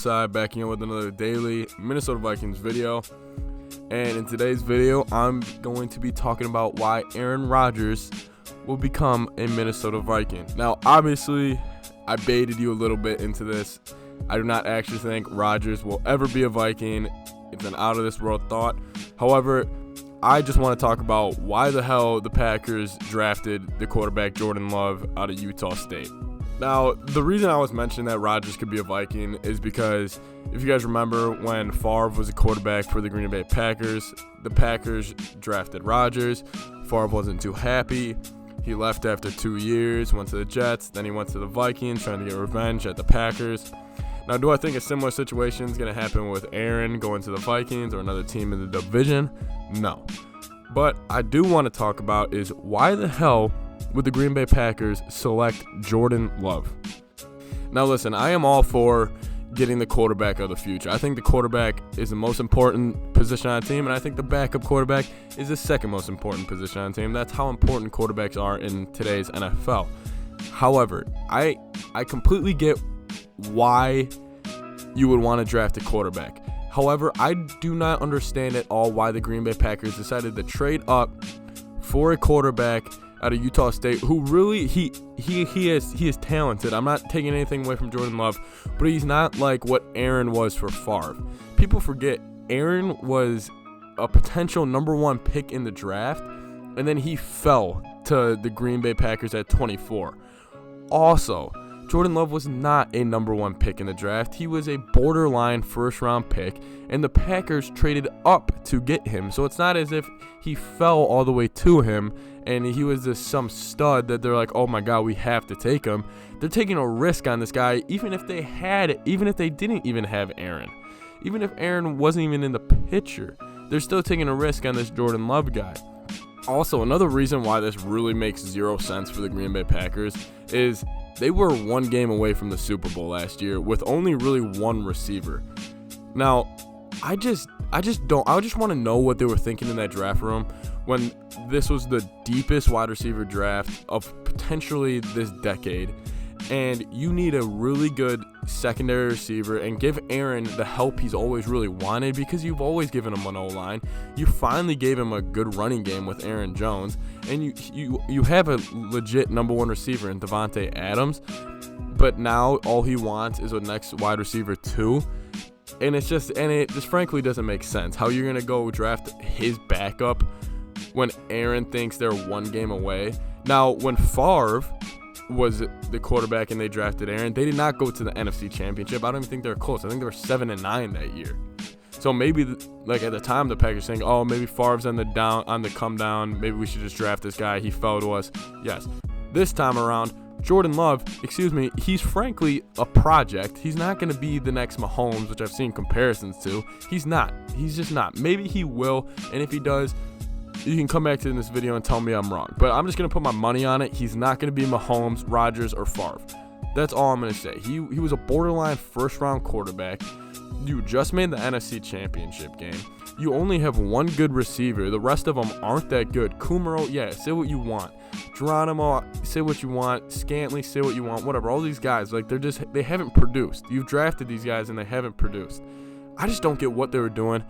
outside, backing in with another daily Minnesota Vikings video. And in today's video, I'm going to be talking about why Aaron Rodgers will become a Minnesota Viking. Now, obviously, I baited you a little bit into this. I do not actually think Rodgers will ever be a Viking. It's an out-of-this-world thought. However, I just want to talk about why the hell the Packers drafted the quarterback Jordan Love out of Utah State. Now, the reason I was mentioning that Rodgers could be a Viking is because if you guys remember when FARVE was a quarterback for the Green Bay Packers, the Packers drafted Rodgers. FARVE wasn't too happy. He left after 2 years, went to the Jets, then he went to the Vikings trying to get revenge at the Packers. Now, do I think a similar situation is going to happen with Aaron going to the Vikings or another team in the division? No. But I do want to talk about is why the hell would the Green Bay Packers select Jordan Love? Now, listen, I am all for getting the quarterback of the future. I think the quarterback is the most important position on a team, and I think the backup quarterback is the second most important position on a team. That's how important quarterbacks are in today's NFL. However, I completely get why you would want to draft a quarterback. However, I do not understand at all why the Green Bay Packers decided to trade up for a quarterback out of Utah State who really he is talented. I'm not taking anything away from Jordan Love, but he's not like what Aaron was for FARVE. People forget Aaron was a potential number 1 pick in the draft, and then he fell to the Green Bay Packers at 24. Also, Jordan Love was not a number 1 pick in the draft. He was a borderline first-round pick, and the Packers traded up to get him. So it's not as if he fell all the way to him, and he was just some stud that they're like, oh my God, we have to take him. They're taking a risk on this guy, even if they didn't even have Aaron. Even if Aaron wasn't even in the picture, they're still taking a risk on this Jordan Love guy. Also, another reason why this really makes zero sense for the Green Bay Packers is they were 1 game away from the Super Bowl last year with only really 1 receiver. Now, I just want to know what they were thinking in that draft room when this was the deepest wide receiver draft of potentially this decade, and you need a really good secondary receiver and give Aaron the help he's always really wanted, because you've always given him an O-line. You finally gave him a good running game with Aaron Jones, and you have a legit number 1 receiver in Davante Adams, but now all he wants is a next wide receiver 2. And it just frankly doesn't make sense how you're going to go draft his backup when Aaron thinks they're 1 game away. Now, when FARVE was the quarterback and they drafted Aaron, they did not go to the NFC Championship. I don't even think they were close. I think they were 7-9 that year. So maybe, like at the time, the Packers saying, oh, maybe Favre's on the come down. Maybe we should just draft this guy. He fell to us. Yes. This time around, Jordan Love, he's frankly a project. He's not going to be the next Mahomes, which I've seen comparisons to. He's not. He's just not. Maybe he will, and if he does, you can come back to this video and tell me I'm wrong. But I'm just going to put my money on it. He's not going to be Mahomes, Rodgers, or Favre. That's all I'm going to say. He was a borderline first-round quarterback. You just made the NFC Championship game. You only have 1 good receiver. The rest of them aren't that good. Kumaro, yeah, say what you want. Geronimo, say what you want. Scantling, say what you want. Whatever. All these guys, they haven't produced. You've drafted these guys and they haven't produced. I just don't get what they were doing.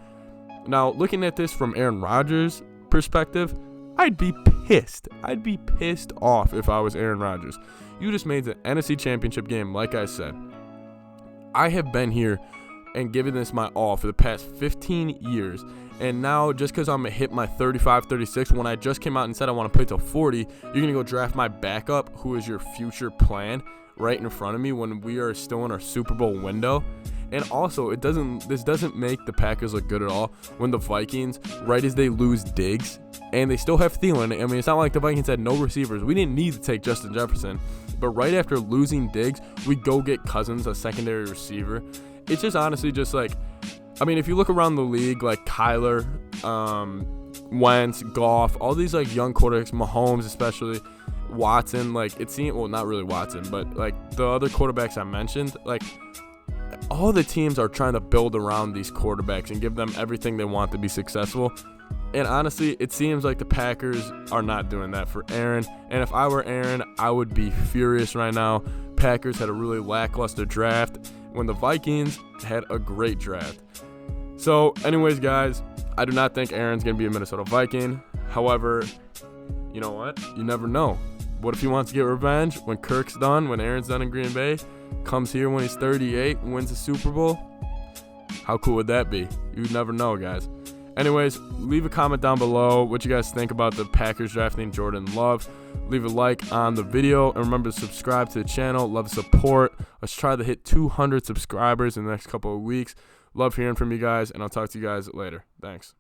Now, looking at this from Aaron Rodgers' perspective, I'd be pissed. I'd be pissed off if I was Aaron Rodgers. You just made the NFC Championship game, like I said. I have been here and given this my all for the past 15 years. And now, just because I'm going to hit my 35, 36, when I just came out and said I want to play till 40, you're going to go draft my backup, who is your future plan, right in front of me when we are still in our Super Bowl window. And also, this doesn't make the Packers look good at all when the Vikings, right as they lose Diggs, and they still have Thielen. I mean, it's not like the Vikings had no receivers. We didn't need to take Justin Jefferson. But right after losing Diggs, we go get Cousins, a secondary receiver. It's just honestly just like, I mean, if you look around the league, like Kyler, Wentz, Goff, all these like young quarterbacks, Mahomes especially, Watson, like it seemed, well, not really Watson, but like the other quarterbacks I mentioned, like all the teams are trying to build around these quarterbacks and give them everything they want to be successful. And honestly, it seems like the Packers are not doing that for Aaron. And if I were Aaron, I would be furious right now. Packers had a really lackluster draft. when the Vikings had a great draft. So anyways, guys, I do not think Aaron's going to be a Minnesota Viking. However, you know what? You never know. What if he wants to get revenge when Kirk's done, when Aaron's done in Green Bay, comes here when he's 38 and wins the Super Bowl? How cool would that be? You never know, guys. Anyways, leave a comment down below what you guys think about the Packers drafting Jordan Love. Leave a like on the video, and remember to subscribe to the channel. Love the support. Let's try to hit 200 subscribers in the next couple of weeks. Love hearing from you guys, and I'll talk to you guys later. Thanks.